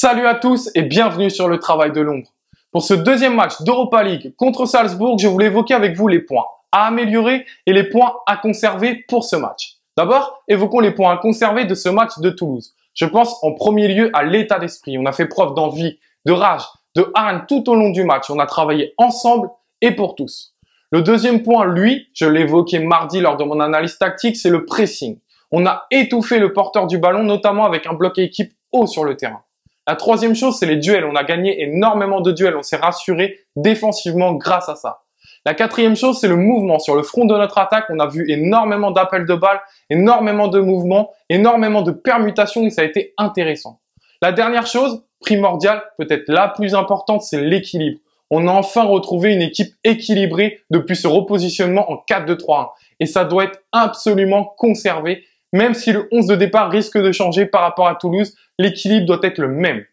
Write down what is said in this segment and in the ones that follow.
Salut à tous et bienvenue sur le travail de l'ombre. Pour ce deuxième match d'Europa League contre Salzbourg, je voulais évoquer avec vous les points à améliorer et les points à conserver pour ce match. D'abord, évoquons les points à conserver de ce match de Toulouse. Je pense en premier lieu à l'état d'esprit. On a fait preuve d'envie, de rage, de hargne tout au long du match. On a travaillé ensemble et pour tous. Le deuxième point, lui, je l'ai évoqué mardi lors de mon analyse tactique, c'est le pressing. On a étouffé le porteur du ballon, notamment avec un bloc équipe haut sur le terrain. La troisième chose, c'est les duels. On a gagné énormément de duels. On s'est rassuré défensivement grâce à ça. La quatrième chose, c'est le mouvement. Sur le front de notre attaque, on a vu énormément d'appels de balles, énormément de mouvements, énormément de permutations et ça a été intéressant. La dernière chose, primordiale, peut-être la plus importante, c'est l'équilibre. On a enfin retrouvé une équipe équilibrée depuis ce repositionnement en 4-2-3-1. Et ça doit être absolument conservé. Même si le 11 de départ risque de changer par rapport à Toulouse, l'équilibre doit être le même.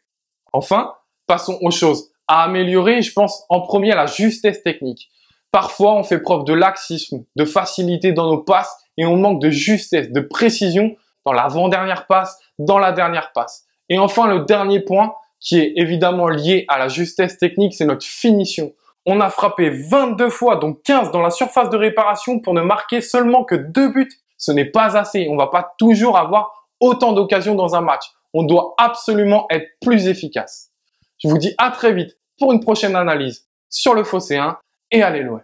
Enfin, passons aux choses à améliorer. Je pense en premier à la justesse technique. Parfois, on fait preuve de laxisme, de facilité dans nos passes et on manque de justesse, de précision dans l'avant-dernière passe, dans la dernière passe. Et enfin, le dernier point qui est évidemment lié à la justesse technique, c'est notre finition. On a frappé 22 fois, donc 15 dans la surface de réparation pour ne marquer seulement que 2 buts. Ce n'est pas assez. On ne va pas toujours avoir autant d'occasions dans un match. On doit absolument être plus efficace. Je vous dis à très vite pour une prochaine analyse sur le Phocéen et allez l'OM.